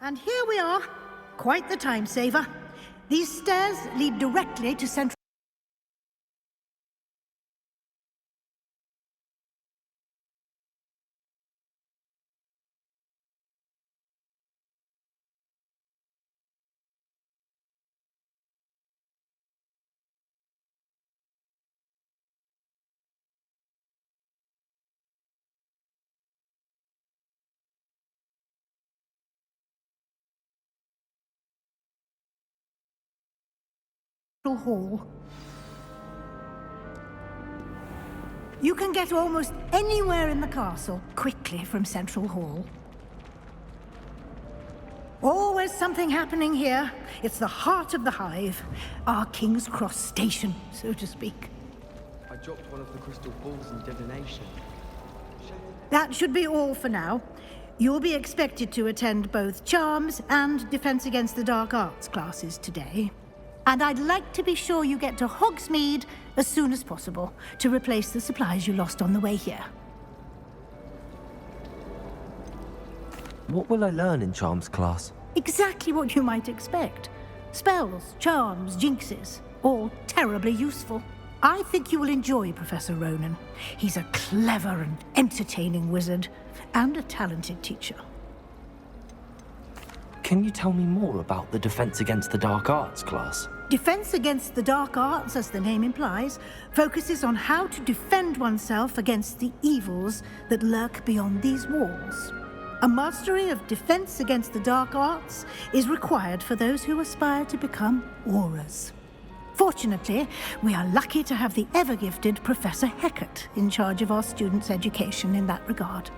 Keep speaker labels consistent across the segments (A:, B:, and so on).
A: And here we are. Quite the time saver. These stairs lead directly to Central Hall. You can get almost anywhere in the castle quickly from Central Hall. Always something happening here. It's the heart of the hive. Our King's Cross station, so to speak.
B: I dropped one of the crystal balls in divination.
A: That should be all for now. You'll be expected to attend both Charms and Defense Against the Dark Arts classes today. And I'd like to be sure you get to Hogsmeade as soon as possible to replace the supplies you lost on the way here.
C: What will I learn in Charms class?
A: Exactly what you might expect. Spells, charms, jinxes, all terribly useful. I think you will enjoy Professor Ronan. He's a clever and entertaining wizard, and a talented teacher.
C: Can you tell me more about the Defense Against the Dark Arts class?
A: Defense Against the Dark Arts, as the name implies, focuses on how to defend oneself against the evils that lurk beyond these walls. A mastery of Defense Against the Dark Arts is required for those who aspire to become Aurors. Fortunately, we are lucky to have the ever-gifted Professor Hecat in charge of our students' education in that regard.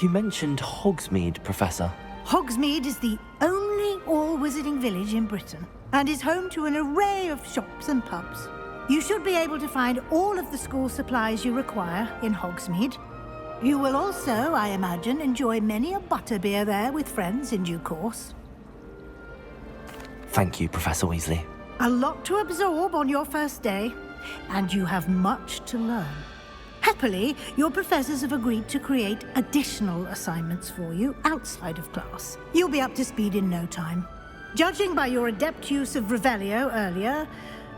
C: You mentioned Hogsmeade, Professor.
A: Hogsmeade is the only all-wizarding village in Britain and is home to an array of shops and pubs. You should be able to find all of the school supplies you require in Hogsmeade. You will also, I imagine, enjoy many a butterbeer there with friends in due course.
C: Thank you, Professor Weasley.
A: A lot to absorb on your first day, and you have much to learn. Happily, your professors have agreed to create additional assignments for you outside of class. You'll be up to speed in no time. Judging by your adept use of Revelio earlier,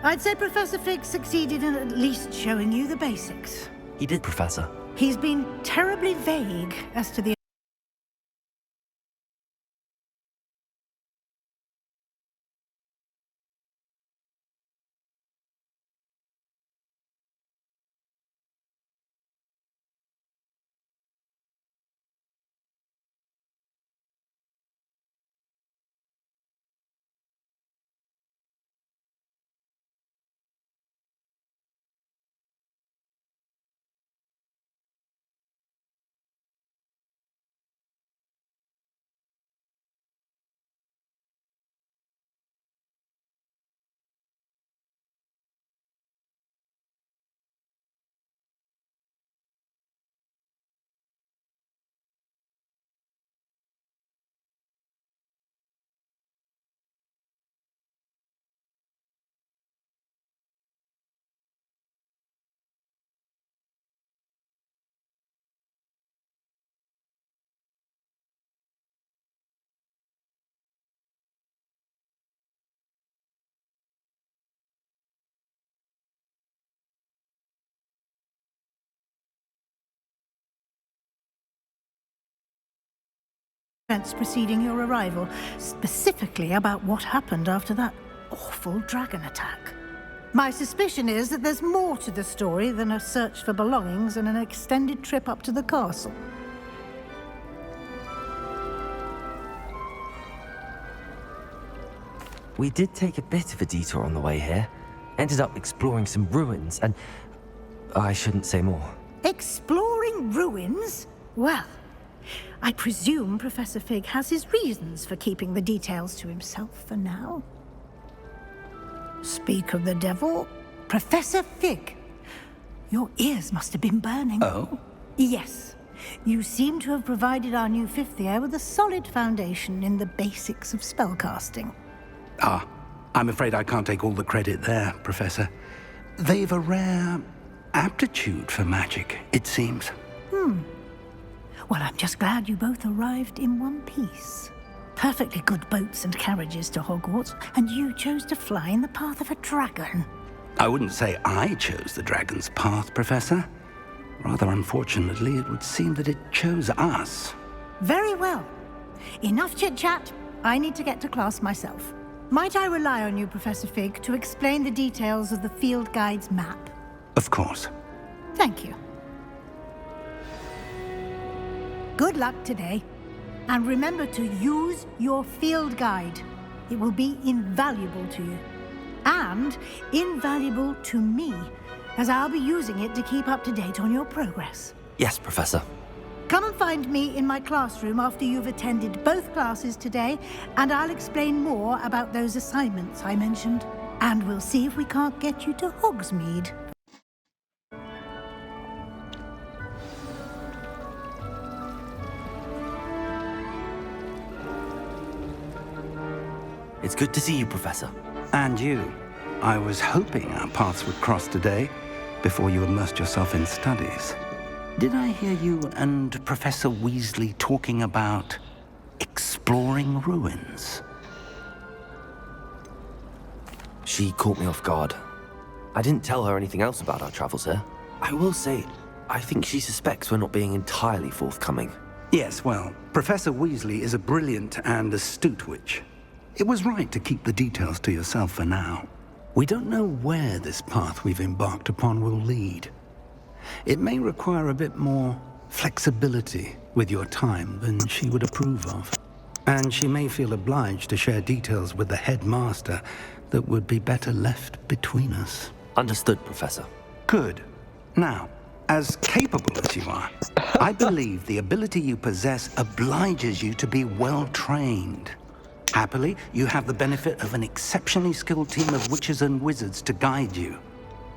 A: I'd say Professor Fig succeeded in at least showing you the basics.
C: He did, Professor.
A: He's been terribly vague as to the events preceding your arrival, specifically about what happened after that awful dragon attack. My suspicion is that there's more to the story than a search for belongings and an extended trip up to the castle.
C: We did take a bit of a detour on the way here. Ended up exploring some ruins and... I shouldn't say more.
A: Exploring ruins? Well, I presume Professor Fig has his reasons for keeping the details to himself for now. Speak of the devil, Professor Fig. Your ears must have been burning.
D: Oh?
A: Yes. You seem to have provided our new fifth year with a solid foundation in the basics of spellcasting.
D: Ah, I'm afraid I can't take all the credit there, Professor. They've a rare aptitude for magic, it seems.
A: Well, I'm just glad you both arrived in one piece. Perfectly good boats and carriages to Hogwarts, and you chose to fly in the path of a dragon.
D: I wouldn't say I chose the dragon's path, Professor. Rather unfortunately, it would seem that it chose us.
A: Very well. Enough chit-chat. I need to get to class myself. Might I rely on you, Professor Fig, to explain the details of the field guide's map?
D: Of course.
A: Thank you. Good luck today. And remember to use your field guide. It will be invaluable to you. And invaluable to me, as I'll be using it to keep up to date on your progress.
C: Yes, Professor.
A: Come and find me in my classroom after you've attended both classes today, and I'll explain more about those assignments I mentioned. And we'll see if we can't get you to Hogsmeade.
C: It's good to see you, Professor.
D: And you. I was hoping our paths would cross today, before you immersed yourself in studies. Did I hear you and Professor Weasley talking about exploring ruins?
C: She caught me off guard. I didn't tell her anything else about our travels here. I will say, I think she suspects we're not being entirely forthcoming.
D: Yes, well, Professor Weasley is a brilliant and astute witch. It was right to keep the details to yourself for now. We don't know where this path we've embarked upon will lead. It may require a bit more flexibility with your time than she would approve of. And she may feel obliged to share details with the headmaster that would be better left between us.
C: Understood, Professor.
D: Good. Now, as capable as you are, I believe the ability you possess obliges you to be well-trained. Happily, you have the benefit of an exceptionally skilled team of witches and wizards to guide you.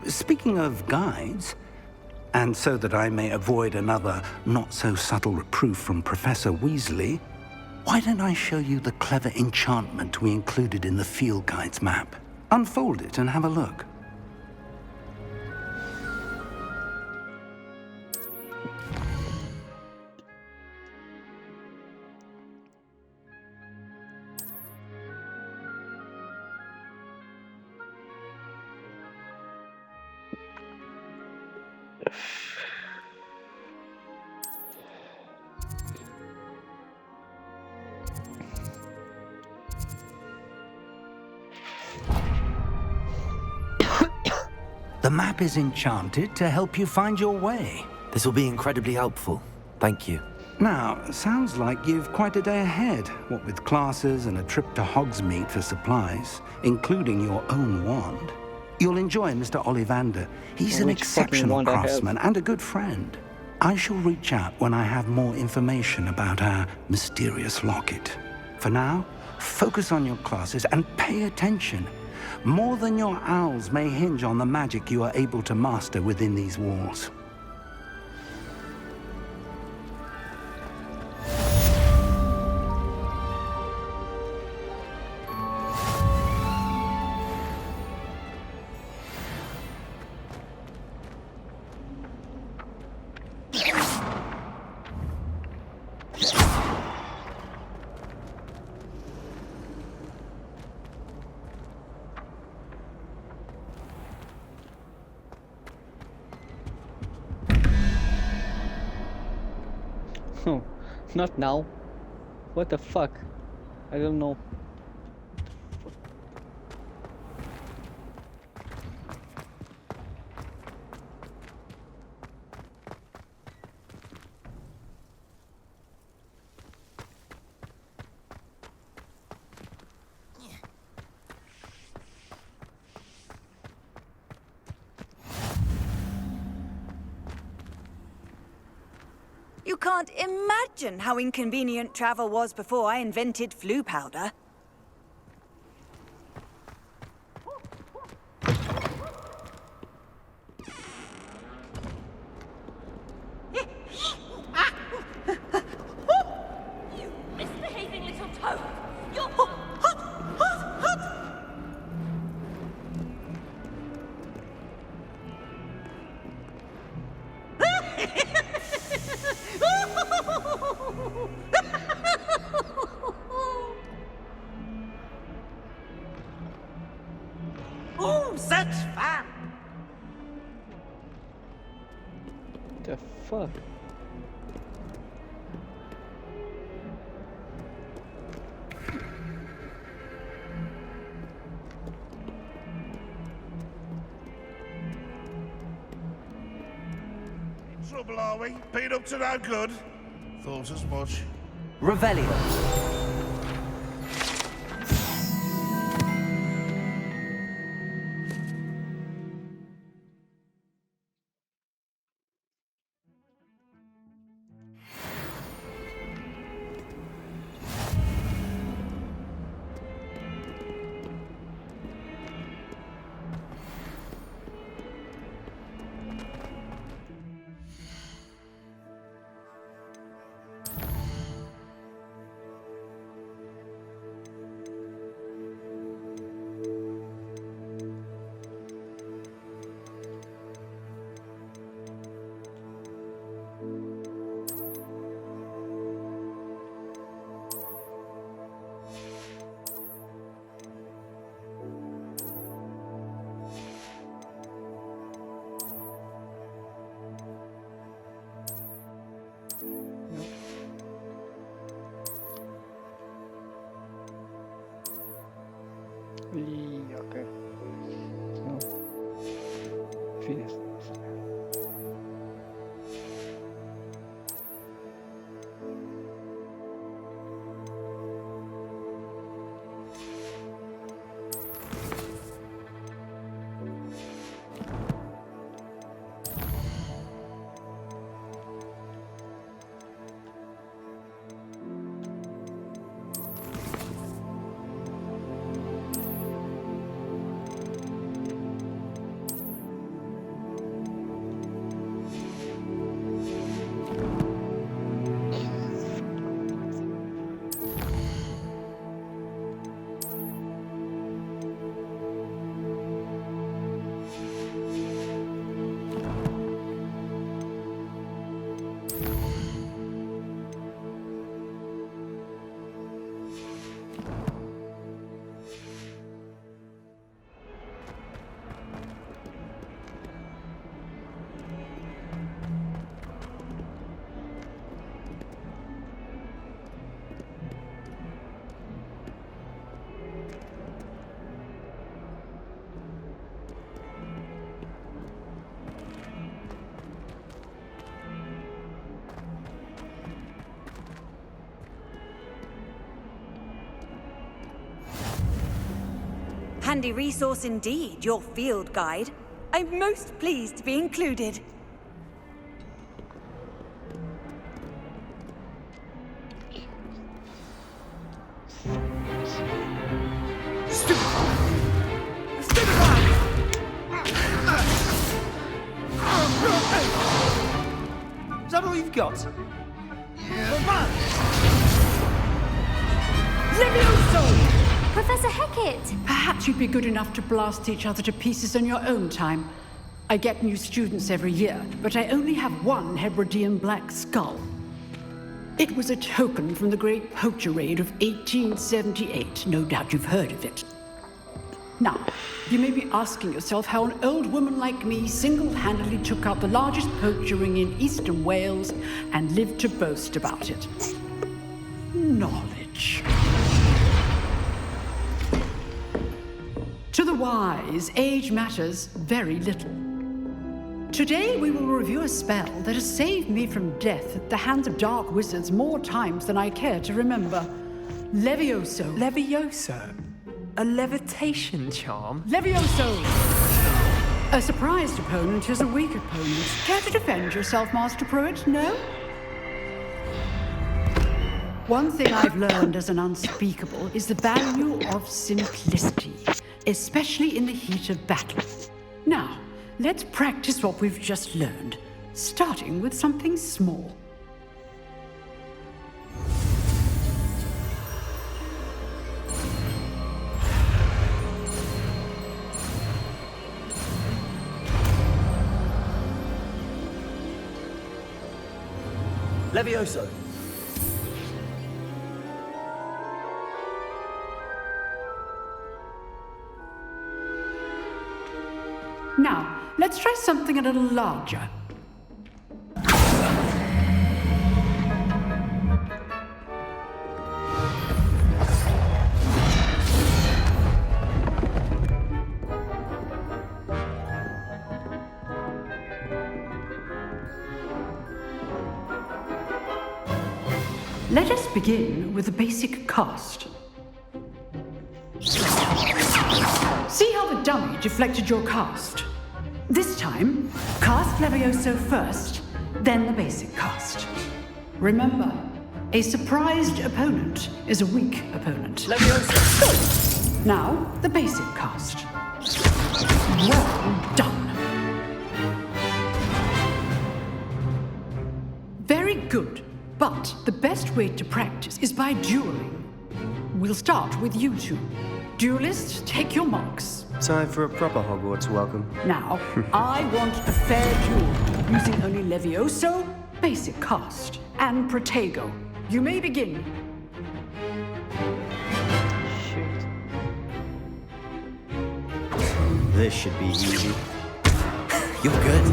D: Speaking of guides, and so that I may avoid another not-so-subtle reproof from Professor Weasley, why don't I show you the clever enchantment we included in the field guide's map? Unfold it and have a look. The map is enchanted to help you find your way.
C: This will be incredibly helpful. Thank you.
D: Now, sounds like you've quite a day ahead, what with classes and a trip to Hogsmeade for supplies, including your own wand. You'll enjoy Mr. Ollivander. He's an exceptional craftsman and a good friend. I shall reach out when I have more information about our mysterious locket. For now, focus on your classes and pay attention. More than your owls may hinge on the magic you are able to master within these walls.
E: Oh, not now. What the fuck? I don't know.
F: You can't imagine how inconvenient travel was before I invented flu powder.
G: You misbehaving little toad! You're...
H: Thanks, fam.
E: The fuck?
H: In trouble, are we? Been up to no good? Thought as much.
C: Revelio. Okay. So, finish.
F: Handy resource indeed, your field guide. I'm most pleased to be included.
B: Is that all you've got?
I: Professor Hecat!
J: Perhaps you'd be good enough to blast each other to pieces on your own time. I get new students every year, but I only have one Hebridean black skull. It was a token from the Great Poacher Raid of 1878. No doubt you've heard of it. Now, you may be asking yourself how an old woman like me single-handedly took out the largest poacher ring in eastern Wales and lived to boast about it. Knowledge. To the wise, age matters very little. Today we will review a spell that has saved me from death at the hands of dark wizards more times than I care to remember. Levioso.
B: Levioso? A levitation charm?
J: Levioso! A surprised opponent is a weak opponent. Care to defend yourself, Master Pruitt? No? One thing I've learned as an unspeakable is the value of simplicity, especially in the heat of battle. Now, let's practice what we've just learned, starting with something small.
C: Levioso.
J: Now, let's try something a little larger. Let us begin with the basic cast. See how the dummy deflected your cast? This time, cast Levioso first, then the basic cast. Remember, a surprised opponent is a weak opponent. Levioso! Now, the basic cast. Well done. Very good. But the best way to practice is by dueling. We'll start with you two. Duelists, take your marks.
I: Time for a proper Hogwarts welcome.
J: Now, I want a fair duel, using only Levioso, basic cast, and Protego. You may begin.
I: Shit. This should be easy.
C: You're good.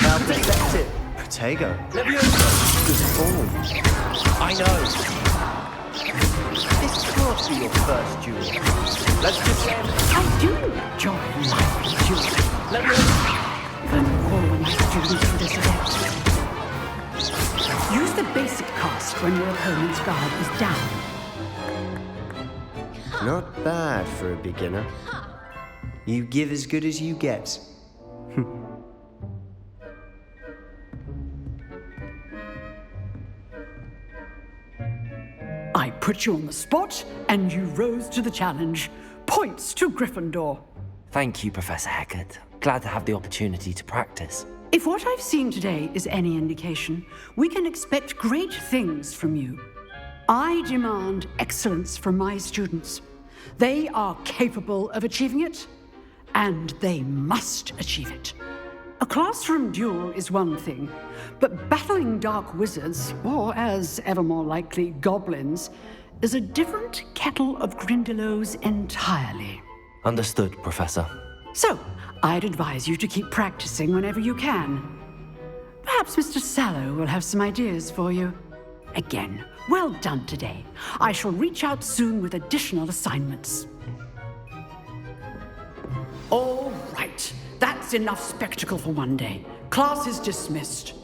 I: Now protect it. Protego. Levioso. Good form.
C: I know.
I: This can't be your first duel. Let's pretend.
J: I do enjoy live dueling. Even all my students in this event. Use the basic cast when your opponent's guard is down.
I: Not bad for a beginner. You give as good as you get.
J: I put you on the spot, and you rose to the challenge. Points to Gryffindor.
C: Thank you, Professor Hecat. Glad to have the opportunity to practice.
J: If what I've seen today is any indication, we can expect great things from you. I demand excellence from my students. They are capable of achieving it, and they must achieve it. A classroom duel is one thing, but battling dark wizards, or as ever more likely, goblins, is a different kettle of Grindylows entirely.
C: Understood, Professor.
J: So, I'd advise you to keep practicing whenever you can. Perhaps Mr. Sallow will have some ideas for you. Again, well done today. I shall reach out soon with additional assignments. All right. That's enough spectacle for one day. Class is dismissed.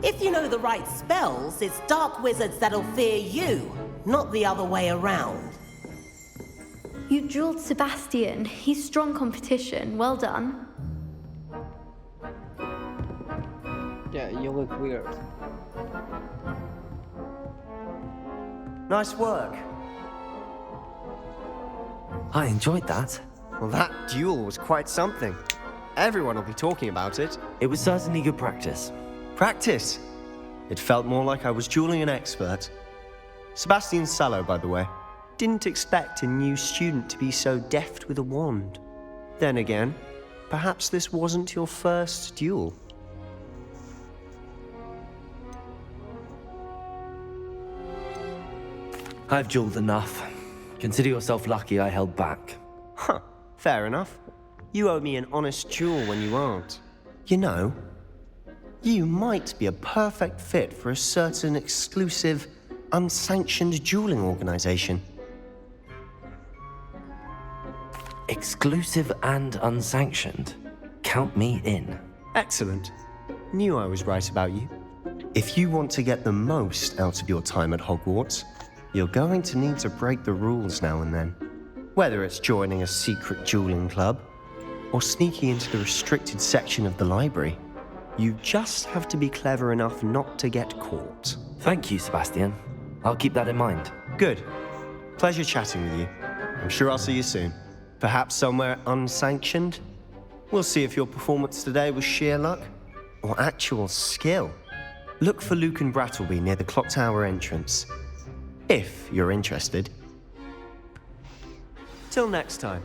K: If you know the right spells, it's dark wizards that'll fear you, not the other way around.
L: You dueled Sebastian. He's strong competition. Well done.
E: Yeah, you look weird.
I: Nice work.
C: I enjoyed that.
I: Well, that duel was quite something. Everyone will be talking about it.
C: It was certainly good practice.
I: Practice? It felt more like I was dueling an expert. Sebastian Sallow, by the way. Didn't expect a new student to be so deft with a wand. Then again, perhaps this wasn't your first duel.
C: I've dueled enough. Consider yourself lucky I held back.
I: Huh, fair enough. You owe me an honest duel when you aren't. You know, you might be a perfect fit for a certain exclusive, unsanctioned dueling organization.
C: Exclusive and unsanctioned. Count me in.
I: Excellent. Knew I was right about you. If you want to get the most out of your time at Hogwarts, you're going to need to break the rules now and then. Whether it's joining a secret dueling club, or sneaking into the restricted section of the library, you just have to be clever enough not to get caught.
C: Thank you, Sebastian. I'll keep that in mind.
I: Good. Pleasure chatting with you. I'm sure I'll see you soon. Perhaps somewhere unsanctioned? We'll see if your performance today was sheer luck or actual skill. Look for Luke and Brattleby near the clock tower entrance, if you're interested. Till next time.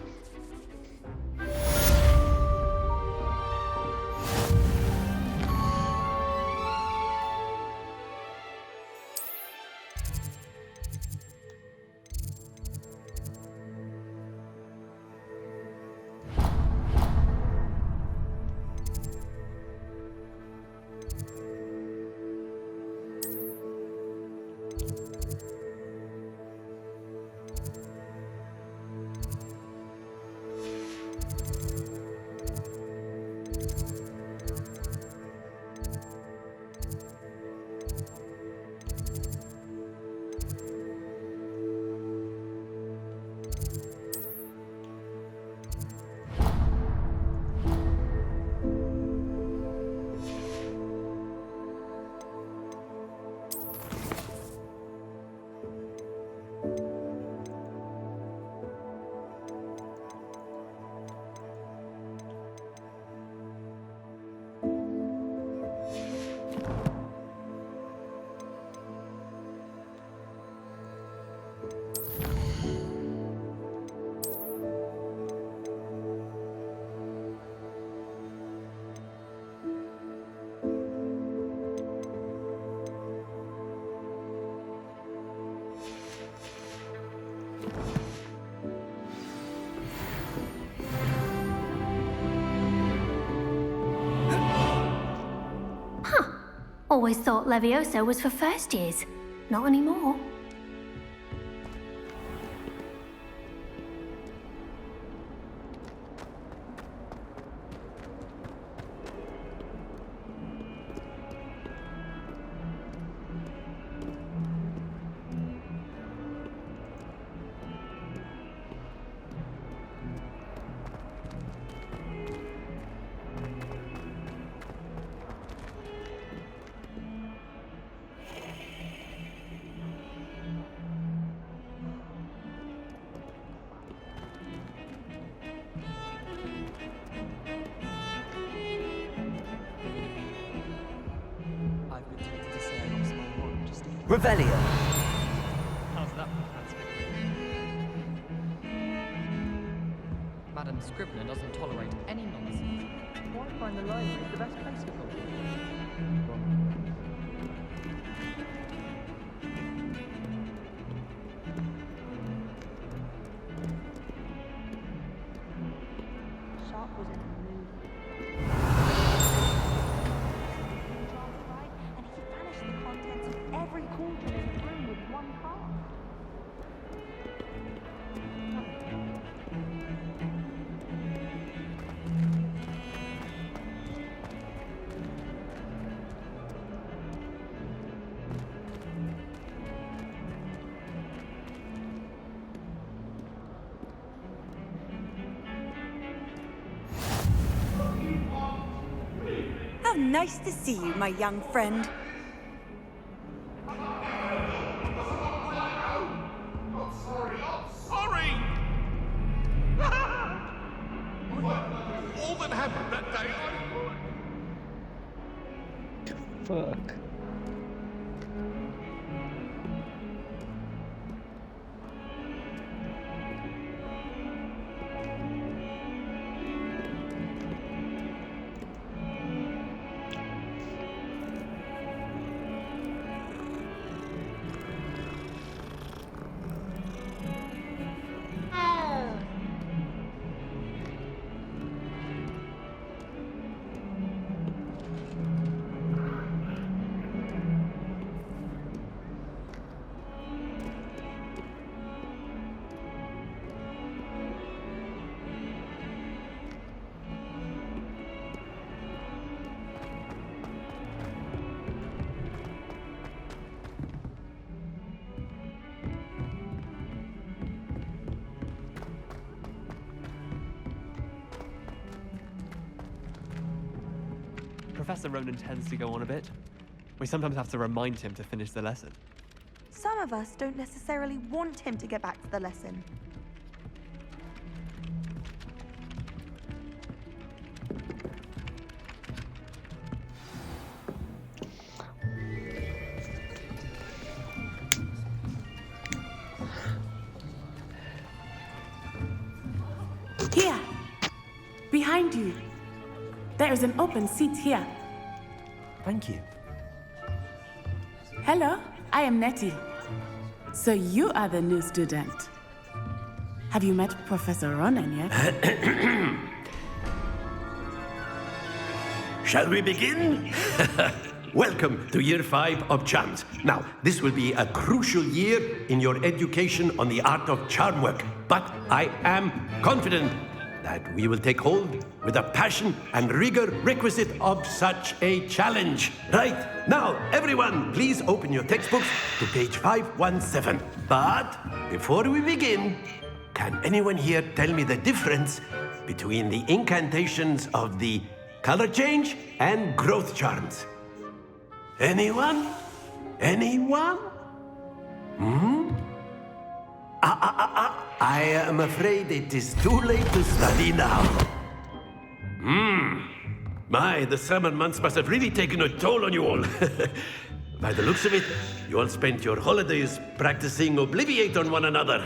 M: Always thought Levioso was for first years. Not anymore.
B: Revelio.
N: How's that for fancy? Madam Scrivener doesn't tolerate any nonsense. Why find the library the best place for culture?
G: Sharp was in a mood. And he vanished the contents of every cauldron in the room with one cast.
F: How nice to see you, my young friend.
H: Sorry! All that happened that day,
E: Fuck.
B: Professor Ronan tends to go on a bit. We sometimes have to remind him to finish the lesson.
O: Some of us don't necessarily want him to get back to the lesson.
P: Here! Behind you! There is an open seat here.
C: Thank you.
P: Hello, I am Nettie. So you are the new student. Have you met Professor Ronan yet?
Q: Shall we begin? Welcome to Year 5 of Charms. Now, this will be a crucial year in your education on the art of charm work, but I am confident that we will take hold with the passion and rigor requisite of such a challenge. Right, now, everyone, please open your textbooks to page 517. But before we begin, can anyone here tell me the difference between the incantations of the color change and growth charms? Anyone? Anyone? I am afraid it is too late to study now. My, the summer months must have really taken a toll on you all. By the looks of it, you all spent your holidays practicing Obliviate on one another.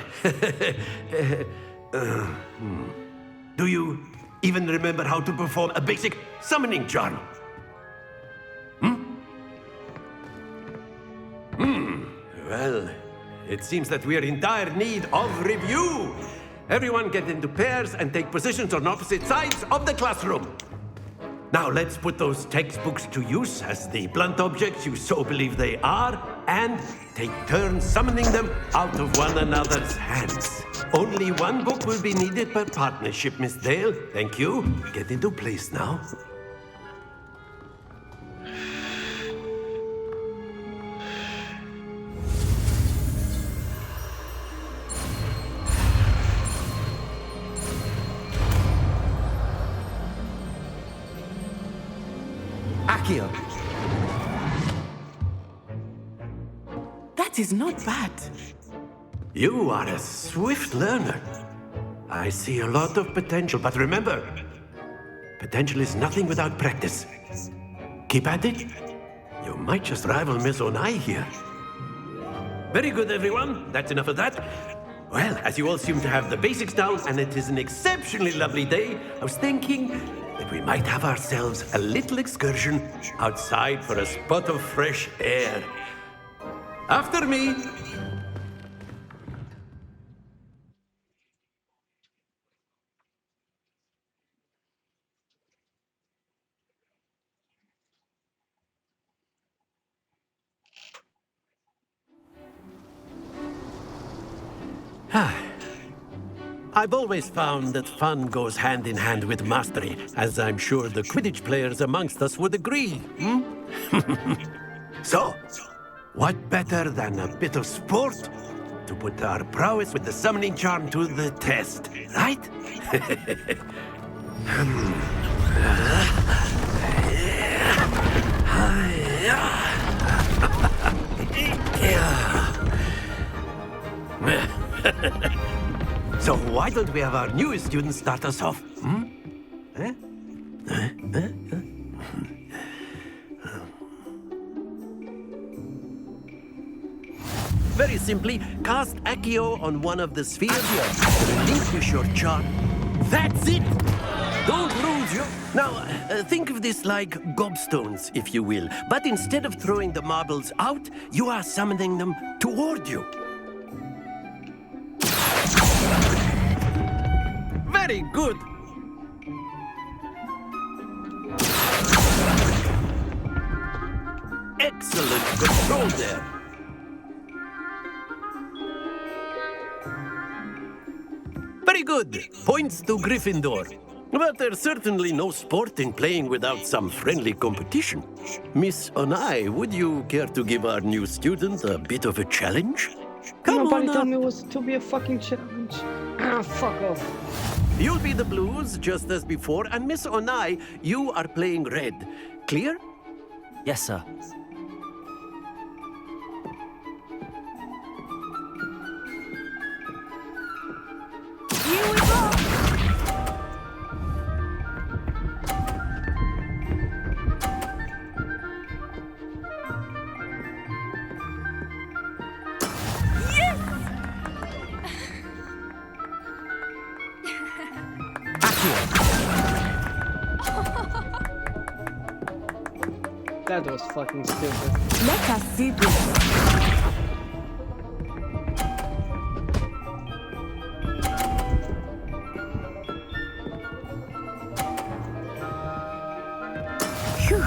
Q: Do you even remember how to perform a basic summoning charm? Well, it seems that we are in dire need of review. Everyone get into pairs and take positions on opposite sides of the classroom. Now let's put those textbooks to use as the blunt objects you so believe they are, and take turns summoning them out of one another's hands. Only one book will be needed per partnership, Miss Dale. Thank you. Get into place now.
I: Accio!
P: That is not bad.
Q: You are a swift learner. I see a lot of potential, but remember, potential is nothing without practice. Keep at it. You might just rival Miss Onai here. Very good, everyone. That's enough of that. Well, as you all seem to have the basics down, and it is an exceptionally lovely day, I was thinking that we might have ourselves a little excursion outside for a spot of fresh air. After me. I've always found that fun goes hand in hand with mastery, as I'm sure the Quidditch players amongst us would agree. So, what better than a bit of sport to put our prowess with the summoning charm to the test, right? So why don't we have our newest student start us off? Very simply, cast Accio on one of the spheres, relinquish your charm. That's it! Don't lose your... Now, think of this like gobstones, if you will. But instead of throwing the marbles out, you are summoning them toward you. Very good. Excellent control there. Very good. Points to Gryffindor. But there's certainly no sport in playing without some friendly competition. Miss Onai, would you care to give our new student a bit of a challenge? Come
E: Nobody
Q: on
E: told
Q: up.
E: me it was to be a fucking challenge. Ah, fuck off.
Q: You'll be the blues, just as before, and Miss Onai, you are playing red. Clear?
C: Yes, sir.
F: Here we go!
E: That was fucking stupid.
P: Let us see this. Phew.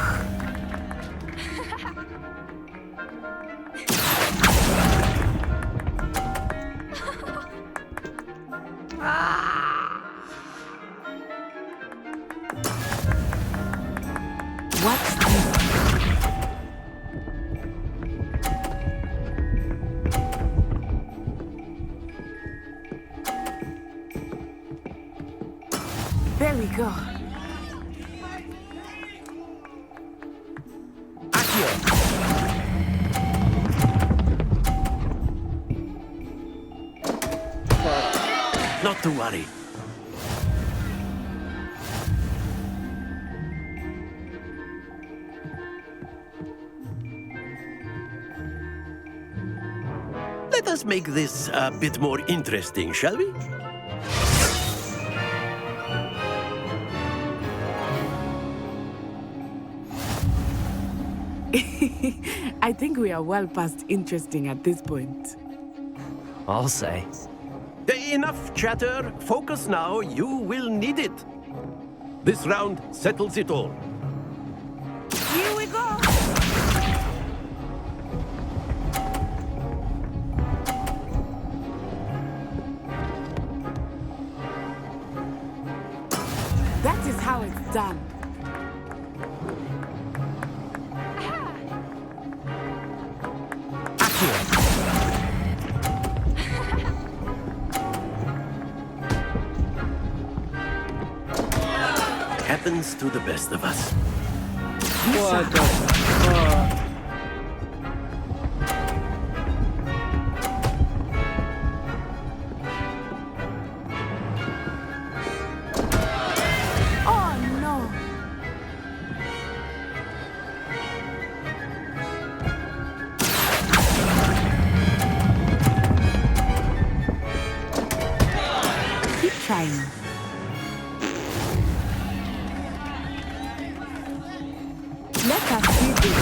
P: What's this? There we go.
Q: Not to worry. Let us make this a bit more interesting, shall we?
P: I think we are well past interesting at this point.
C: I'll say.
Q: Enough chatter. Focus now. You will need it. This round settles it all.
F: Here we go!
P: That is how it's done.
Q: Happens to the best of us.
E: What the fuck?
P: Oh no! Keep trying. Let us see this.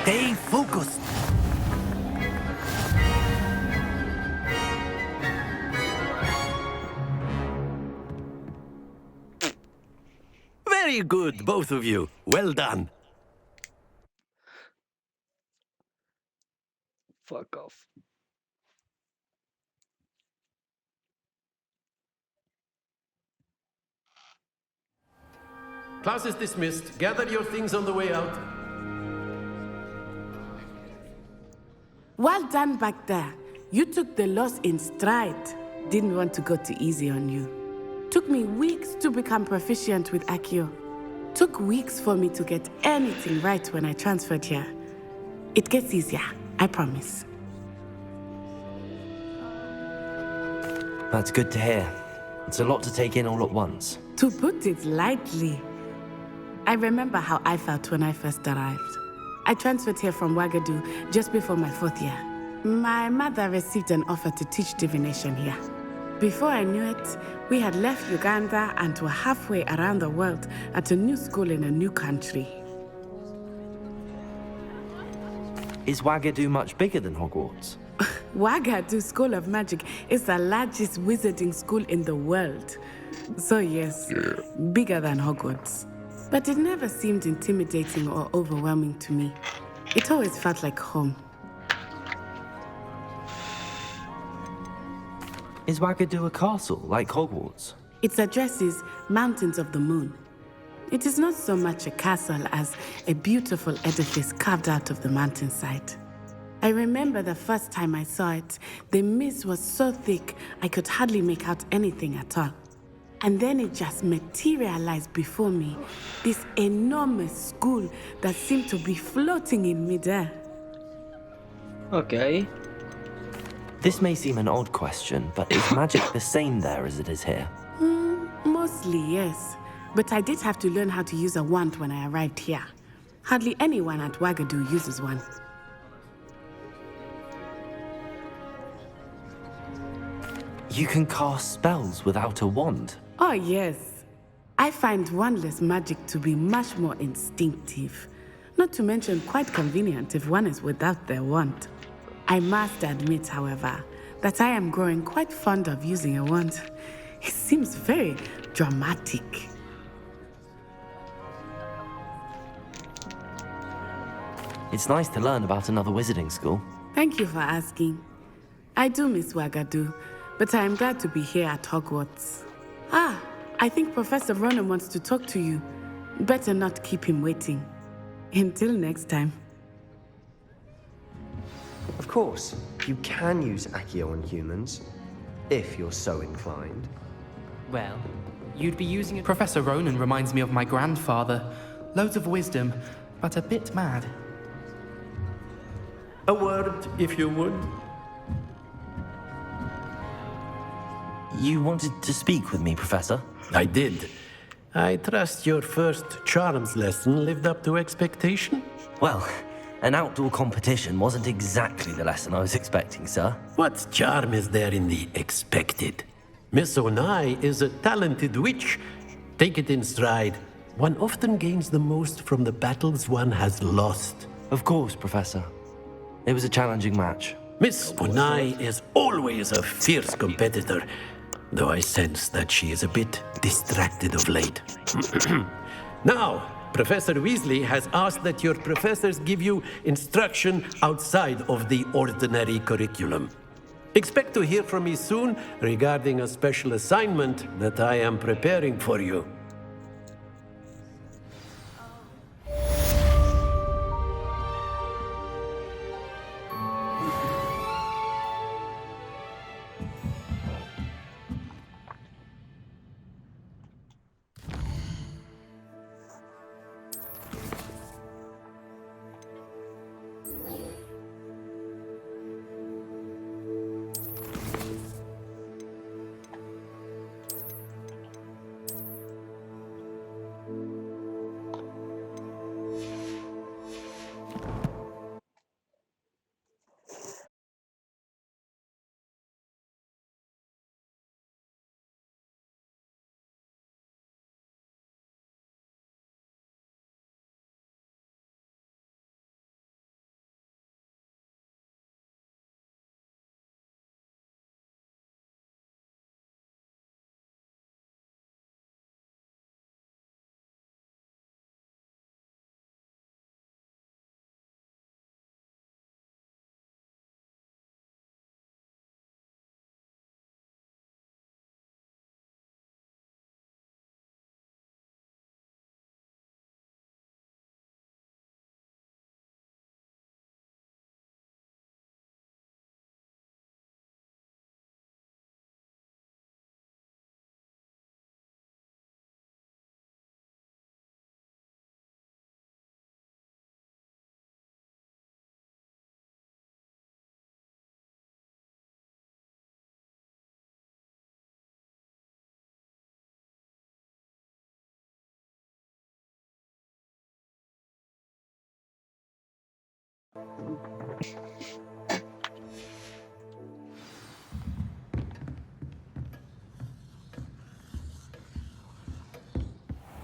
D: Stay focused.
Q: Very good, both of you. Well done.
E: Fuck off.
Q: Class is dismissed. Gather your things on the way out.
P: Well done back there. You took the loss in stride. Didn't want to go too easy on you. Took me weeks to become proficient with Accio. Took weeks for me to get anything right when I transferred here. It gets easier, I promise.
C: That's good to hear. It's a lot to take in all at once.
P: To put it lightly, I remember how I felt when I first arrived. I transferred here from Ouagadougou just before my 4th year. My mother received an offer to teach divination here. Before I knew it, we had left Uganda and were halfway around the world at a new school in a new country.
C: Is Ouagadougou much bigger than Hogwarts?
P: Ouagadougou School of Magic is the largest wizarding school in the world. So yes, bigger than Hogwarts. But it never seemed intimidating or overwhelming to me. It always felt like home.
C: Is Ouagadougou a castle, like Hogwarts?
P: Its address is Mountains of the Moon. It is not so much a castle as a beautiful edifice carved out of the mountainside. I remember the first time I saw it, the mist was so thick I could hardly make out anything at all. And then it just materialized before me, this enormous school that seemed to be floating in midair.
E: Okay.
C: This may seem an odd question, but is magic the same there as it is here?
P: Mostly, yes. But I did have to learn how to use a wand when I arrived here. Hardly anyone at Ouagadougou uses one.
C: You can cast spells without a wand?
P: Oh, yes. I find wandless magic to be much more instinctive. Not to mention quite convenient if one is without their wand. I must admit, however, that I am growing quite fond of using a wand. It seems very dramatic.
C: It's nice to learn about another wizarding school.
P: Thank you for asking. I do miss Ouagadougou, but I am glad to be here at Hogwarts. Ah, I think Professor Ronan wants to talk to you. Better not keep him waiting. Until next time.
I: Of course, you can use Accio on humans, if you're so inclined.
N: Well, you'd be using it. Professor Ronan reminds me of my grandfather. Loads of wisdom, but a bit mad.
Q: A word, if you would.
C: You wanted to speak with me, Professor?
Q: I did. I trust your first charms lesson lived up to expectation?
C: Well, An outdoor competition wasn't exactly the lesson I was expecting, sir.
Q: What charm is there in the expected? Miss Onai is a talented witch. Take it in stride. One often gains the most from the battles one has lost.
C: Of course, Professor. It was a challenging match.
Q: Miss Onai is always a fierce competitor, though I sense that she is a bit distracted of late. Now, Professor Weasley has asked that your professors give you instruction outside of the ordinary curriculum. Expect to hear from me soon regarding a special assignment that I am preparing for you.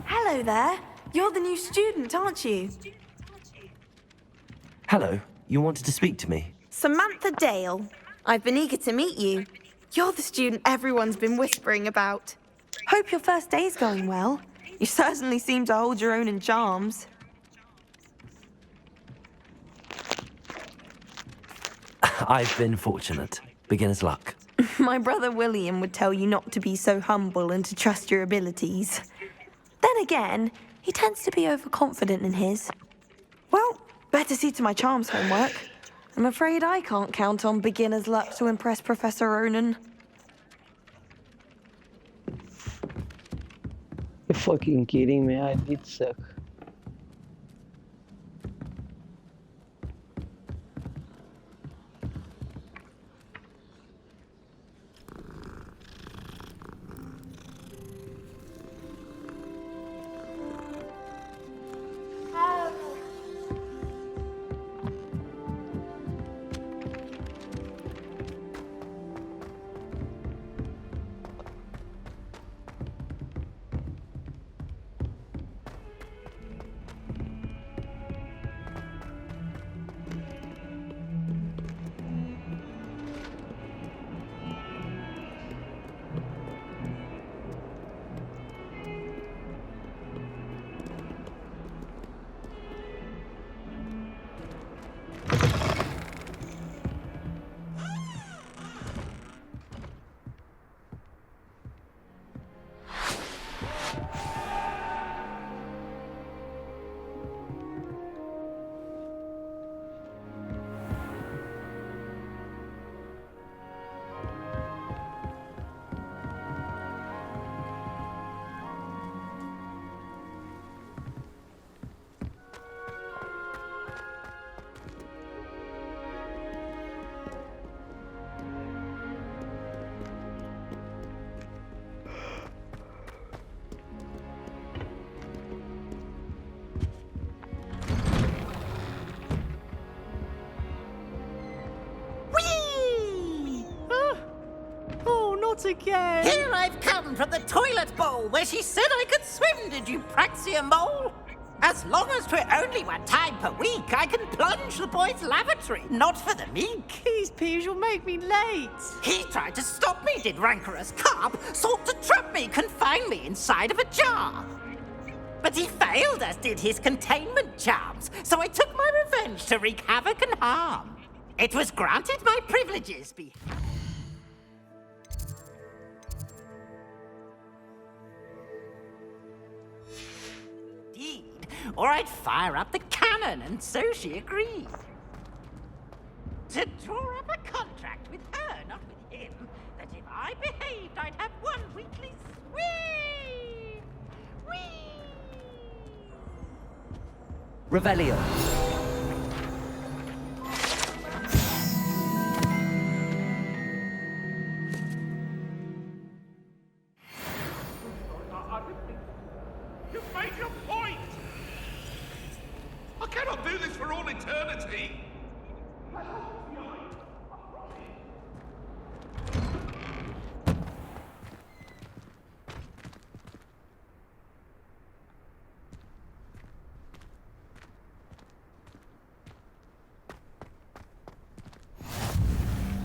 O: Hello there. You're the new student, aren't you?
C: Hello, you wanted to speak to me?
O: Samantha Dale. I've been eager to meet you. You're the student everyone's been whispering about. Hope your first day's going well. You certainly seem to hold your own in charms.
C: I've been fortunate. Beginner's luck.
O: My brother William would tell you not to be so humble and to trust your abilities. Then again, he tends to be overconfident in his. Well, better see to my charms homework. I'm afraid I can't count on beginner's luck to impress Professor Ronan.
E: You're fucking kidding me, I did suck.
R: Not again!
S: Here I've come from the toilet bowl where she said I could swim, did you praxia mole? As long as 'twere only one time per week, I can plunge the boy's lavatory, not for the meek.
R: Please, Piers, you'll make me late.
S: He tried to stop me, did rancorous carp, sought to trap me, confine me inside of a jar. But he failed, as did his containment charms, so I took my revenge to wreak havoc and harm. It was granted my privileges be... Or I'd fire up the cannon, and so she agreed. To draw up a contract with her, not with him, that if I behaved, I'd have one weekly swim. Whee!
C: Revelio.
H: You've made your point! I cannot do this for all eternity!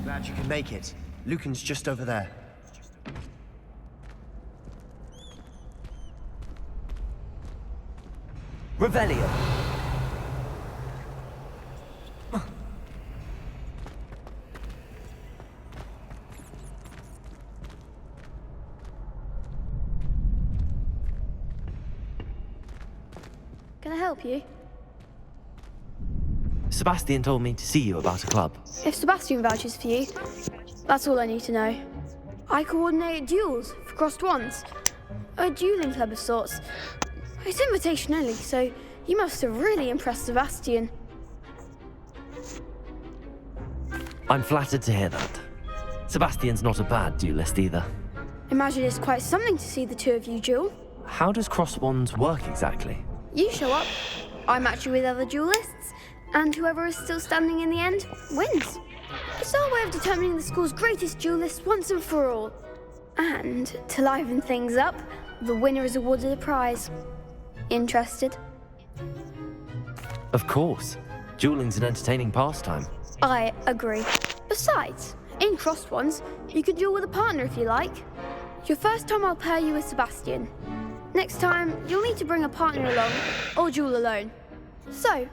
I: Glad you can make it. Lucan's just over there.
C: Revelio.
L: Can I help you?
C: Sebastian told me to see you about a club.
L: If Sebastian vouches for you, that's all I need to know. I coordinate duels for crossed ones. A dueling club of sorts. It's invitation only, so you must have really impressed Sebastian.
C: I'm flattered to hear that. Sebastian's not a bad duelist either.
L: Imagine it's quite something to see the two of you duel.
C: How does cross wands work exactly?
L: You show up, I match you with other duelists, and whoever is still standing in the end wins. It's our way of determining the school's greatest duelist once and for all. And to liven things up, the winner is awarded a prize. Interested?
C: Of course. Dueling's an entertaining pastime.
L: I agree. Besides, in crossed ones, you can duel with a partner if you like. Your first time I'll pair you with Sebastian. Next time, you'll need to bring a partner along, or duel alone. So,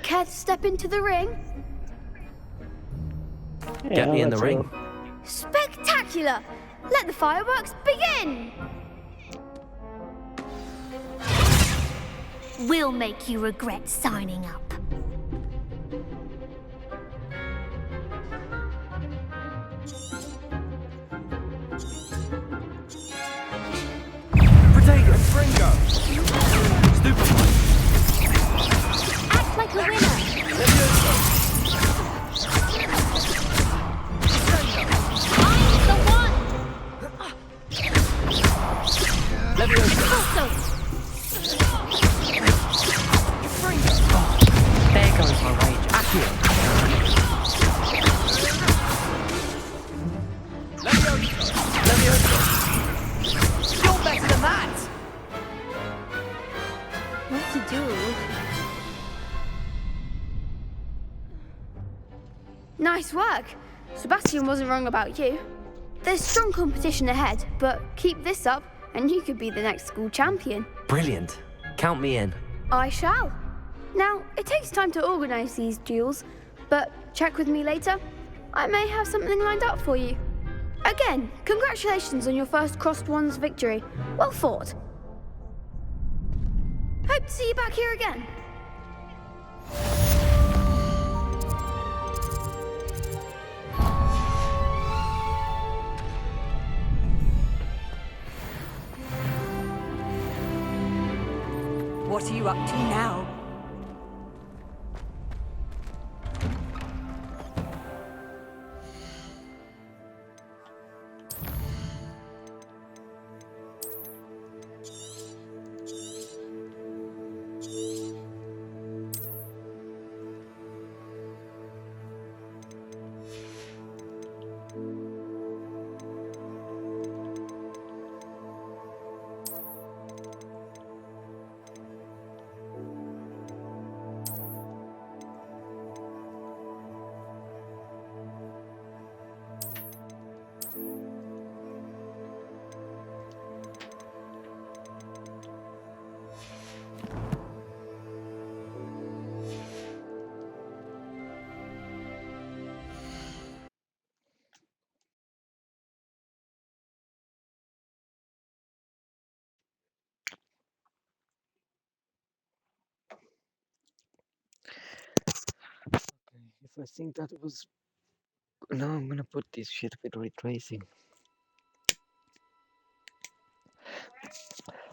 L: care to step into the ring?
C: Get me in the ring.
L: Spectacular! Let the fireworks begin!
M: We'll make you regret signing up.
C: Protego, Fringo! Stupefy!
M: Act like a winner! I'm the one!
C: Leviosa!
B: There goes my rage.
C: Accio! Leviosa!
S: You're better than that!
L: What to do? Nice work! Sebastian wasn't wrong about you. There's strong competition ahead, but keep this up and you could be the next school champion.
C: Brilliant. Count me in.
L: I shall. Now, it takes time to organise these duels, but check with me later. I may have something lined up for you. Again, congratulations on your first crossed ones victory. Well fought. Hope to see you back here again.
F: What are you up to now?
E: I think that was. Now I'm gonna put this shit with ray tracing.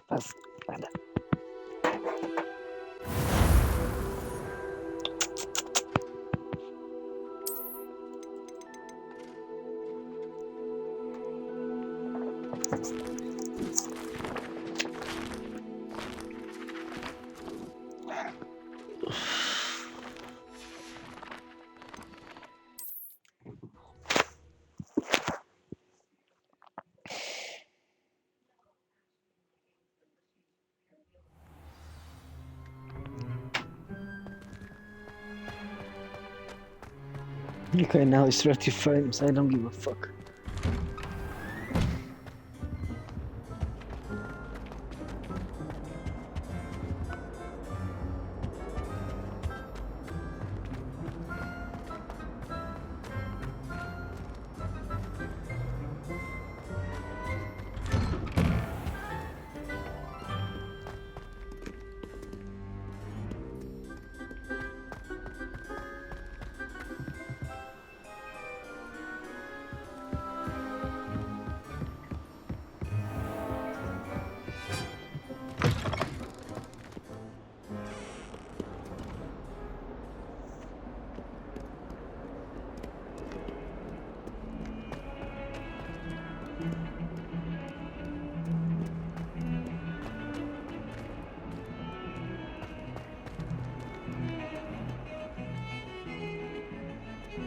E: Fast, vänta. Okay, now it's 30 frames. I don't give a fuck.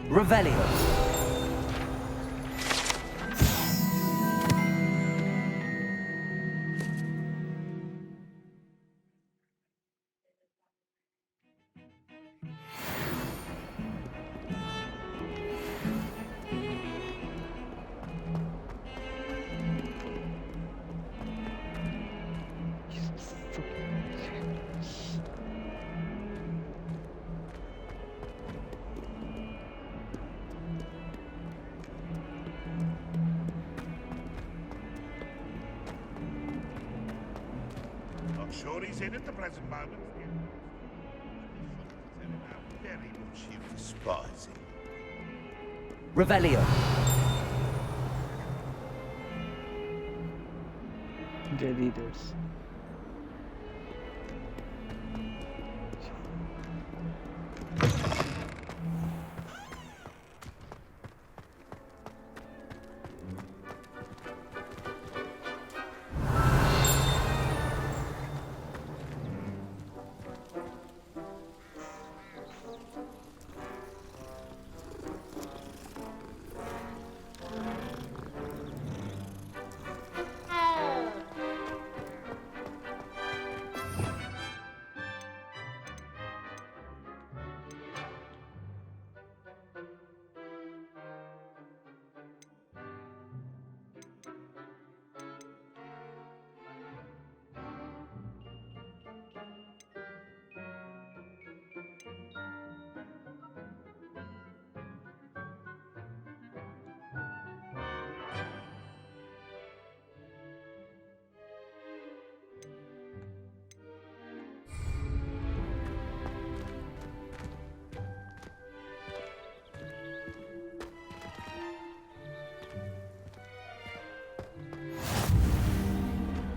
C: Revelio.
H: Not sure he's in at the present moment. How very much you despise him.
C: Revelio.
E: The leaders.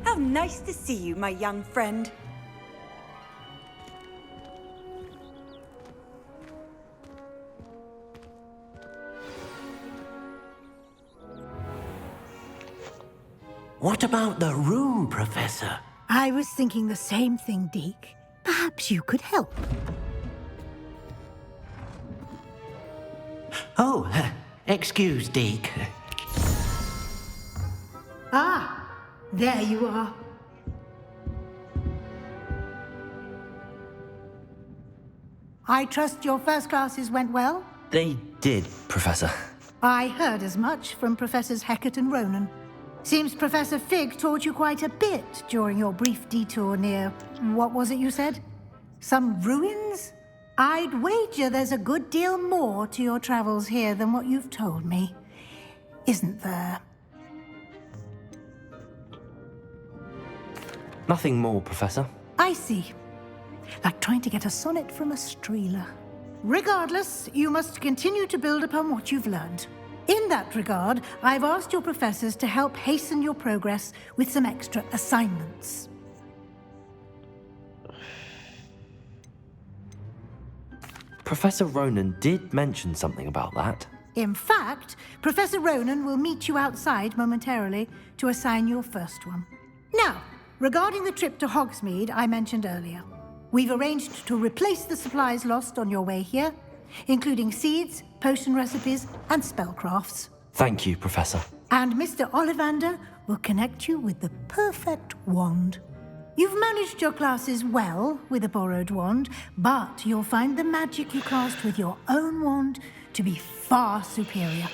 F: How nice to see you, my young friend.
Q: What about the room, Professor?
A: I was thinking the same thing, Deke. Perhaps you could help.
Q: Oh, excuse, Deke.
A: Ah, there you are. I trust your first classes went well?
C: They did, Professor.
A: I heard as much from Professors Hecat and Ronan. Seems Professor Fig taught you quite a bit during your brief detour near... what was it you said? Some ruins? I'd wager there's a good deal more to your travels here than what you've told me. Isn't there?
C: Nothing more, Professor.
A: I see. Like trying to get a sonnet from a streeler. Regardless, you must continue to build upon what you've learned. In that regard, I've asked your professors to help hasten your progress with some extra assignments.
C: Professor Ronan did mention something about that.
A: In fact, Professor Ronan will meet you outside momentarily to assign your first one. Now, regarding the trip to Hogsmeade I mentioned earlier, we've arranged to replace the supplies lost on your way here, including seeds, potion recipes, and spellcrafts.
C: Thank you, Professor.
A: And Mr. Ollivander will connect you with the perfect wand. You've managed your classes well with a borrowed wand, but you'll find the magic you cast with your own wand to be far superior.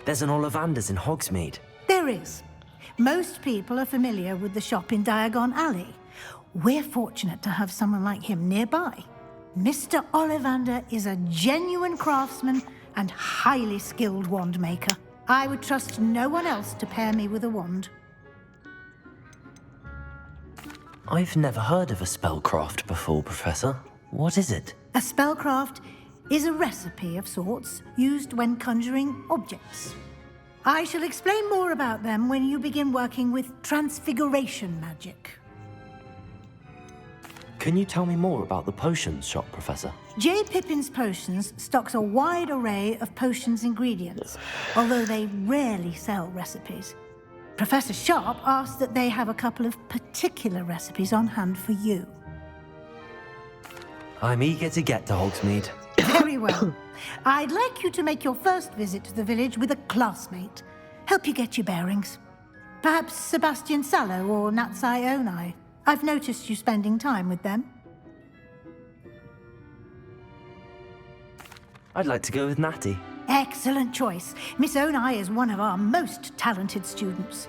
C: There's an Ollivander's in Hogsmeade.
A: There is. Most people are familiar with the shop in Diagon Alley. We're fortunate to have someone like him nearby. Mr. Ollivander is a genuine craftsman and highly skilled wand maker. I would trust no one else to pair me with a wand.
C: I've never heard of a spellcraft before, Professor. What is it?
A: A spellcraft is a recipe of sorts used when conjuring objects. I shall explain more about them when you begin working with transfiguration magic.
C: Can you tell me more about the potions shop, Professor?
A: J. Pippin's Potions stocks a wide array of potions ingredients, although they rarely sell recipes. Professor Sharp asked that they have a couple of particular recipes on hand for you.
C: I'm eager to get to Hogsmeade.
A: Very well. I'd like you to make your first visit to the village with a classmate. Help you get your bearings. Perhaps Sebastian Sallow or Natsai Onai. I've noticed you spending time with them.
C: I'd like to go with Natty.
A: Excellent choice. Miss Onai is one of our most talented students.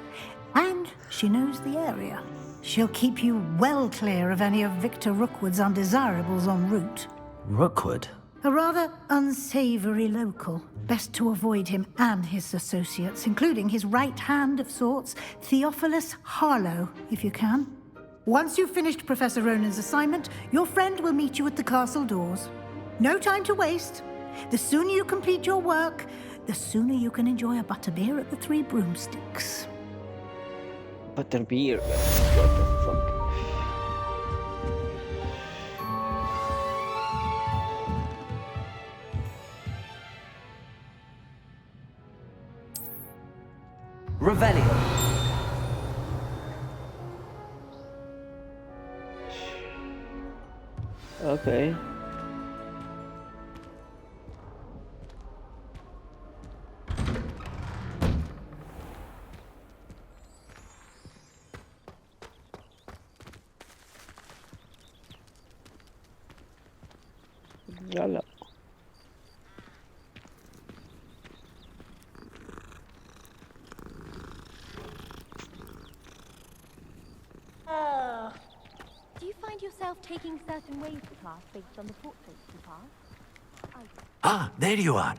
A: And she knows the area. She'll keep you well clear of any of Victor Rookwood's undesirables en route.
C: Rookwood?
A: A rather unsavory local. Best to avoid him and his associates, including his right hand of sorts, Theophilus Harlow, if you can. Once you've finished Professor Ronan's assignment, your friend will meet you at the castle doors. No time to waste. The sooner you complete your work, the sooner you can enjoy a butterbeer at the Three Broomsticks.
E: Butterbeer? What the fuck?
C: Revelio.
E: Okay. Yala.
G: Do you find yourself taking certain ways to class based on the portraits you pass?
Q: Ah, there you are.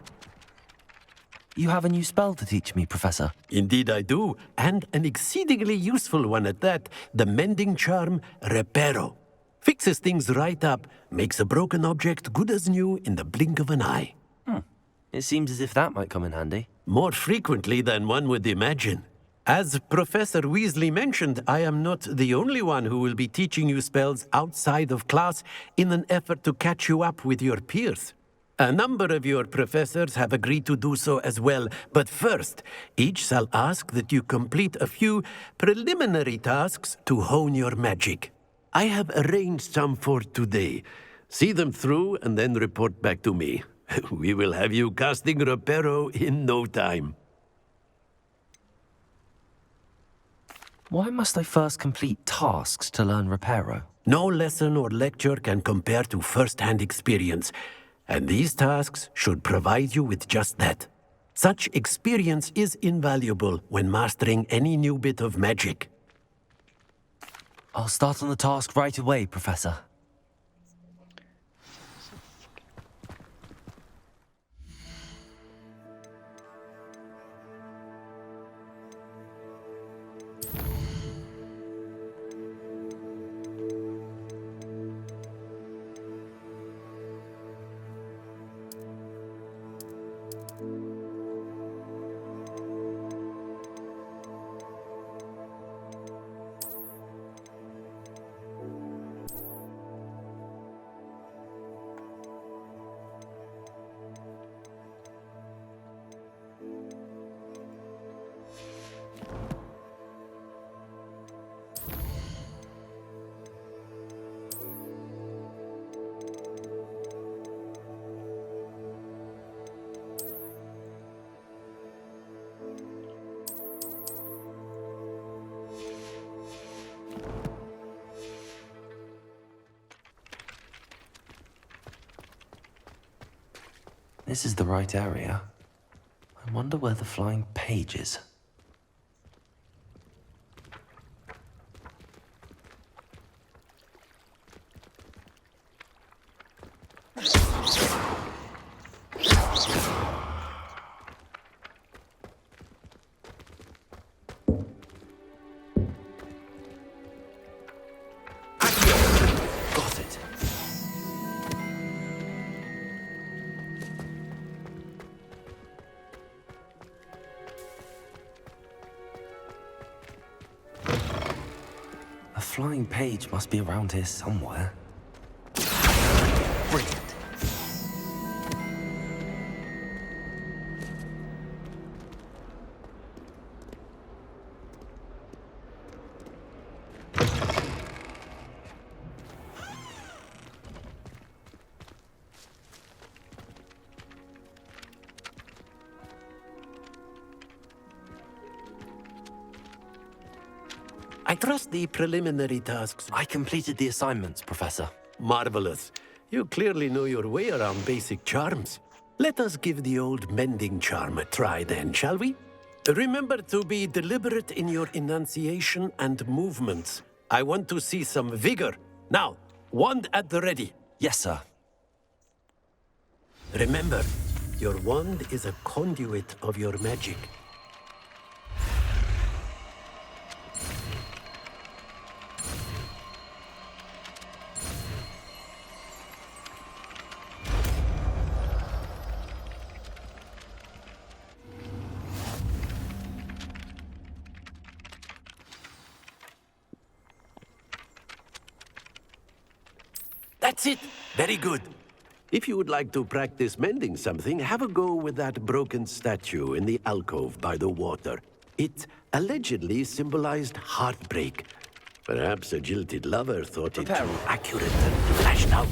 C: You have a new spell to teach me, Professor.
Q: Indeed I do, and an exceedingly useful one at that, the mending charm Reparo. Fixes things right up, makes a broken object good as new in the blink of an eye.
C: It seems as if that might come in handy.
Q: More frequently than one would imagine. As Professor Weasley mentioned, I am not the only one who will be teaching you spells outside of class in an effort to catch you up with your peers. A number of your professors have agreed to do so as well, but first, each shall ask that you complete a few preliminary tasks to hone your magic. I have arranged some for today. See them through and then report back to me. We will have you casting Reparo in no time.
C: Why must I first complete tasks to learn Reparo?
Q: No lesson or lecture can compare to first-hand experience, and these tasks should provide you with just that. Such experience is invaluable when mastering any new bit of magic.
C: I'll start on the task right away, Professor. This is the right area. I wonder where the flying page is. Got it. A flying page must be around here somewhere. Brilliant.
Q: I trust the preliminary tasks.
C: I completed the assignments, Professor.
Q: Marvelous. You clearly know your way around basic charms. Let us give the old mending charm a try then, shall we? Remember to be deliberate in your enunciation and movements. I want to see some vigor. Now, wand at the ready.
C: Yes, sir.
Q: Remember, your wand is a conduit of your magic. That's it! Very good. If you would like to practice mending something, have a go with that broken statue in the alcove by the water. It allegedly symbolized heartbreak. Perhaps a jilted lover thought it too accurate and flashed out.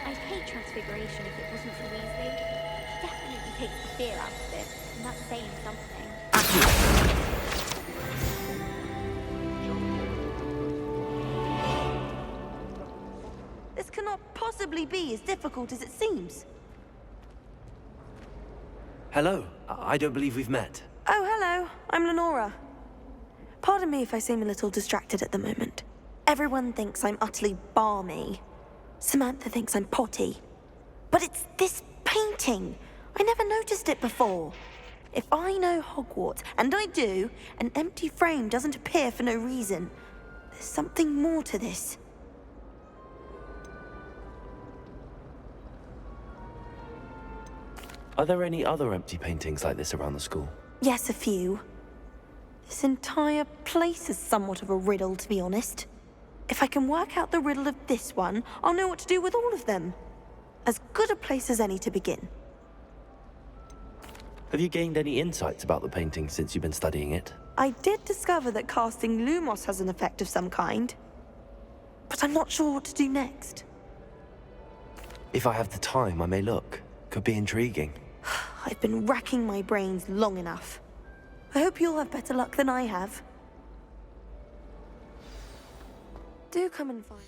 L: I'd hate Transfiguration if it wasn't for Weasley. He definitely takes the fear out of it, and that's saying something.
O: This cannot possibly be as difficult as it seems.
C: Hello. I don't believe we've met.
O: Oh, hello. I'm Lenora. Pardon me if I seem a little distracted at the moment. Everyone thinks I'm utterly balmy. Samantha thinks I'm potty. But it's this painting. I never noticed it before. If I know Hogwarts, and I do, an empty frame doesn't appear for no reason. There's something more to this.
C: Are there any other empty paintings like this around the school?
O: Yes, a few. This entire place is somewhat of a riddle, to be honest. If I can work out the riddle of this one, I'll know what to do with all of them. As good a place as any to begin.
C: Have you gained any insights about the painting since you've been studying it?
O: I did discover that casting Lumos has an effect of some kind, but I'm not sure what to do next.
C: If I have the time, I may look. Could be intriguing.
O: I've been racking my brains long enough. I hope you'll have better luck than I have. Do come and find me.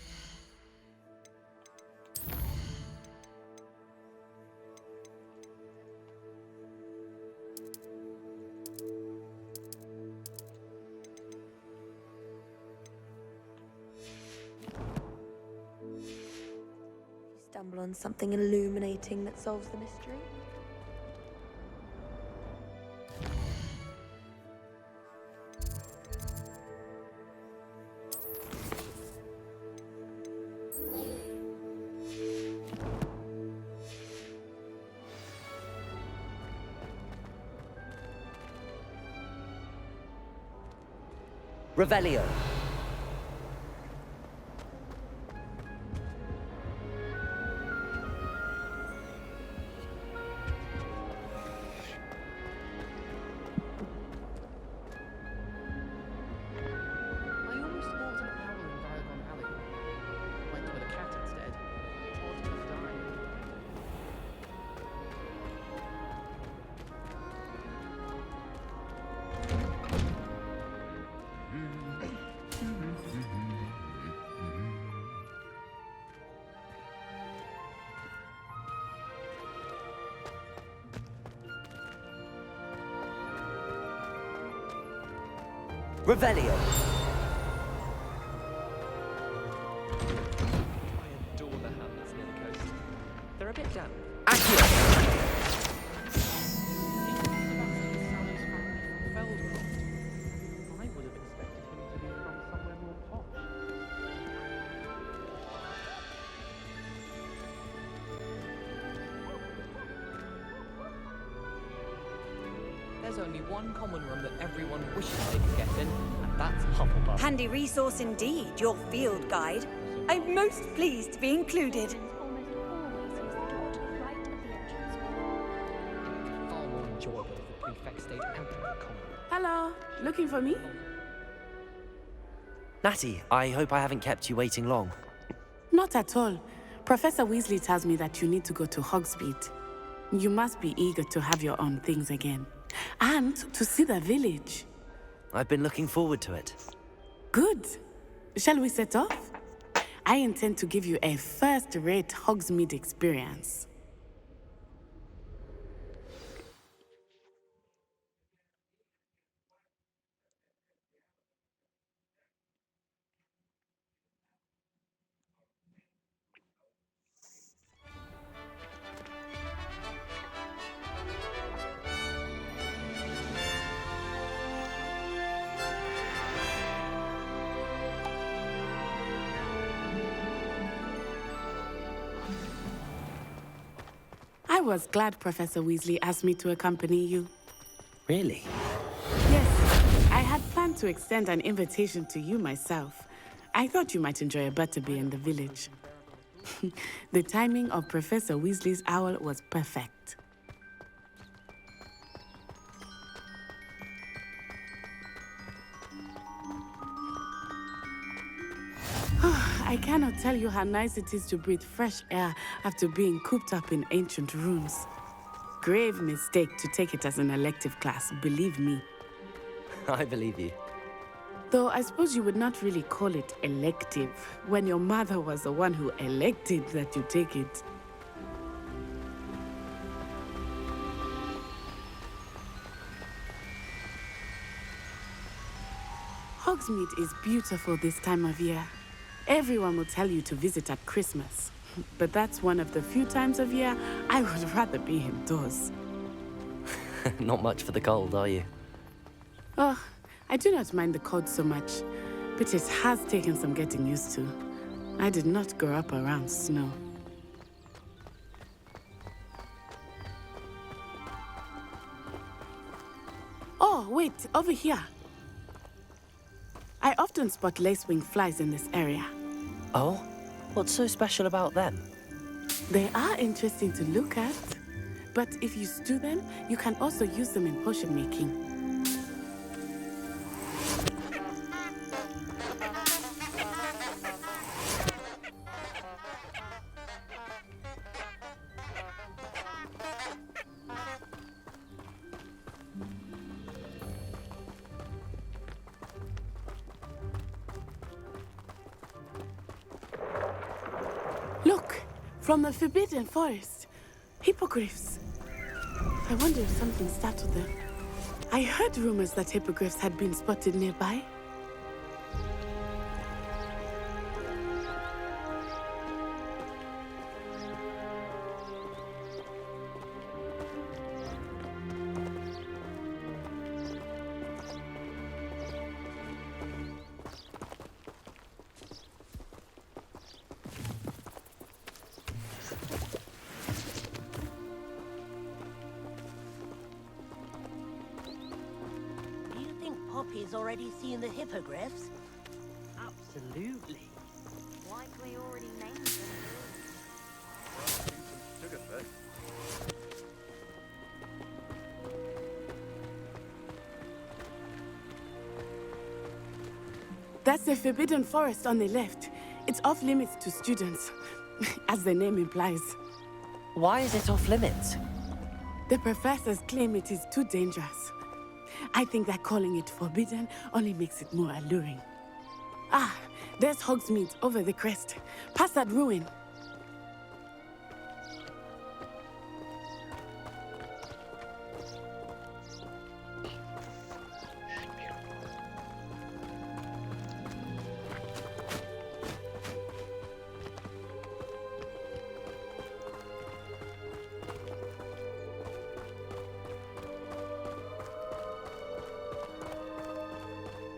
O: Stumble on something illuminating that solves the mystery.
C: Revelio.
T: Revelio.
B: I adore the hamlets near the coast. They're a bit damp. There's only one common room that everyone wishes they could get in, and that's Hufflepuff.
F: Handy resource indeed, your field guide. I'm most pleased to be included.
B: Far more enjoyable if the prefect stayed out of the common.
P: Hello, looking for me?
C: Natty, I hope I haven't kept you waiting long.
P: Not at all. Professor Weasley tells me that you need to go to Hogsmeade. You must be eager to have your own things again. And to see the village.
C: I've been looking forward to it.
P: Good. Shall we set off? I intend to give you a first-rate Hogsmeade experience. I was glad Professor Weasley asked me to accompany you.
C: Really?
P: Yes, I had planned to extend an invitation to you myself. I thought you might enjoy a butterbeer in the village. The timing of Professor Weasley's owl was perfect. I cannot tell you how nice it is to breathe fresh air after being cooped up in ancient rooms. Grave mistake to take it as an elective class, believe me.
C: I believe you.
P: Though I suppose you would not really call it elective when your mother was the one who elected that you take it. Hogsmeade is beautiful this time of year. Everyone will tell you to visit at Christmas, but that's one of the few times of year I would rather be indoors.
C: Not much for the cold, are you?
P: Oh, I do not mind the cold so much, but it has taken some getting used to. I did not grow up around snow. Oh, wait, over here. often spot lacewing flies in this area.
C: Oh? What's so special about them?
P: They are interesting to look at, but if you stew them, you can also use them in potion making. Look, from the Forbidden Forest. Hippogriffs. I wonder if something startled them. I heard rumors that hippogriffs had been spotted nearby.
K: Poppy's already seen the hippogriffs?
S: Absolutely.
G: Likely already named them.
P: That's the Forbidden Forest on the left. It's off limits to students, as the name implies.
C: Why is it off limits?
P: The professors claim it is too dangerous. I think that calling it forbidden only makes it more alluring. Ah, there's Hogsmeade over the crest. Past that ruin.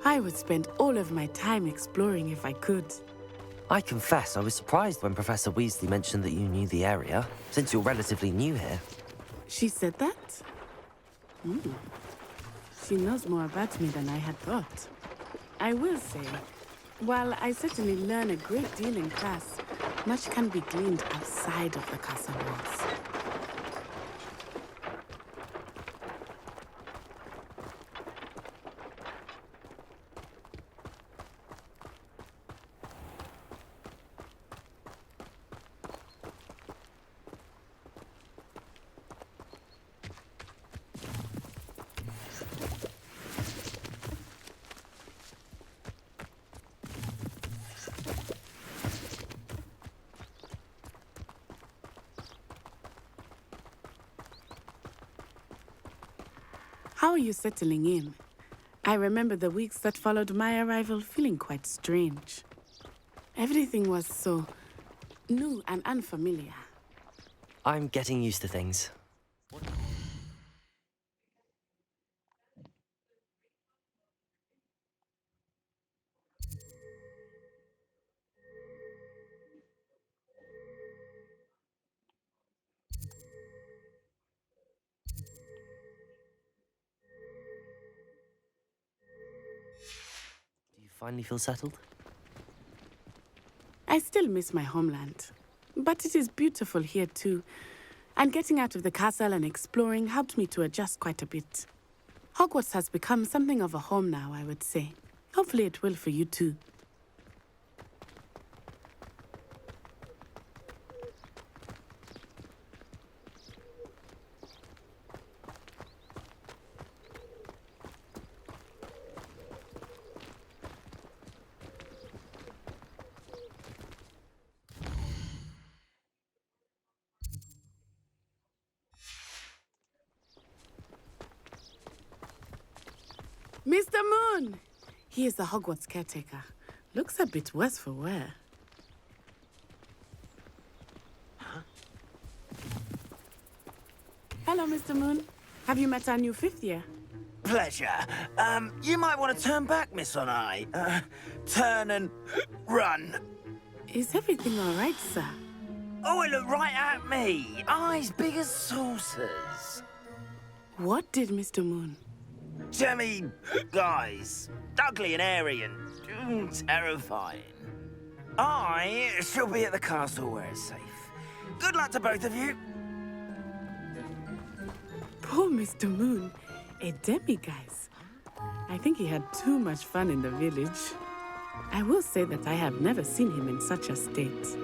P: I would spend all of my time exploring if I could.
C: I confess I was surprised when Professor Weasley mentioned that you knew the area, since you're relatively new here.
P: She said that? She knows more about me than I had thought. I will say, while I certainly learn a great deal in class, much can be gleaned outside of the castle walls. How are you settling in? I remember the weeks that followed my arrival feeling quite strange. Everything was so new and unfamiliar.
C: I'm getting used to things. Do you finally feel settled?
P: I still miss my homeland, but it is beautiful here too. And getting out of the castle and exploring helped me to adjust quite a bit. Hogwarts has become something of a home now, I would say. Hopefully it will for you too. Mr. Moon! He is the Hogwarts caretaker. Looks a bit worse for wear. Hello, Mr. Moon. Have you met our new fifth year?
T: Pleasure. You might want to turn back, Miss On Eye. Turn and run.
P: Is everything all right, sir?
T: Oh, it looked right at me. Eyes big as saucers.
P: What did Mr. Moon?
T: Demi guys. Ugly and airy and terrifying. I shall be at the castle where it's safe. Good luck to both of you.
P: Poor Mr. Moon, a demiguise. I think he had too much fun in the village. I will say that I have never seen him in such a state.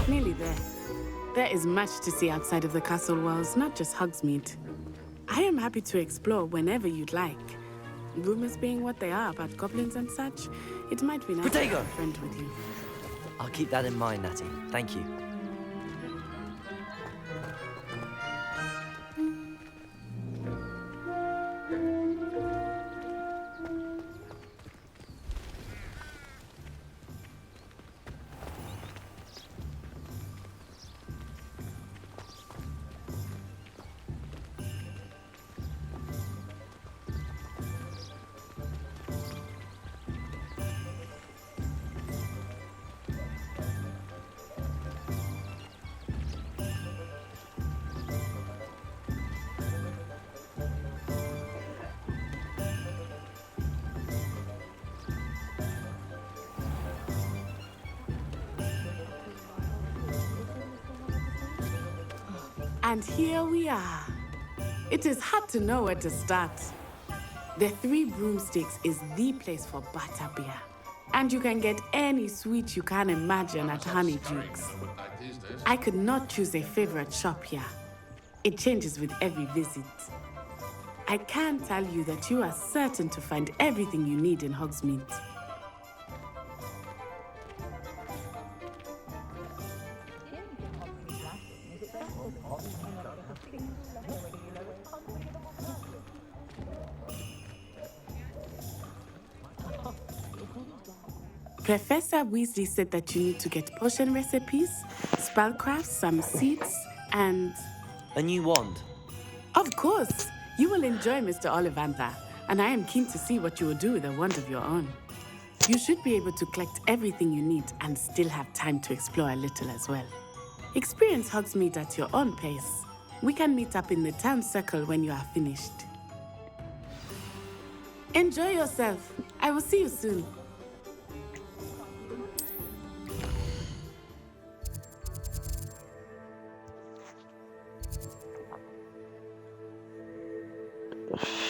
P: Nearly there. There is much to see outside of the castle walls, not just Hogsmeade. I am happy to explore whenever you'd like. Rumors being what they are about goblins and such, it might be nice to have a friend with you.
C: I'll keep that in mind, Natty. Thank you.
P: And here we are. It is hard to know where to start. The Three Broomsticks is the place for butterbeer. And you can get any sweet you can imagine at Honeydukes. I could not choose a favorite shop here. It changes with every visit. I can tell you that you are certain to find everything you need in Hogsmeade. Professor Weasley said that you need to get potion recipes, spellcrafts, some seeds, and...
C: A new wand?
P: Of course! You will enjoy Mr. Ollivandar, and I am keen to see what you will do with a wand of your own. You should be able to collect everything you need and still have time to explore a little as well. Experience Hogsmeade at your own pace. We can meet up in the town circle when you are finished. Enjoy yourself. I will see you soon.
E: Ugh.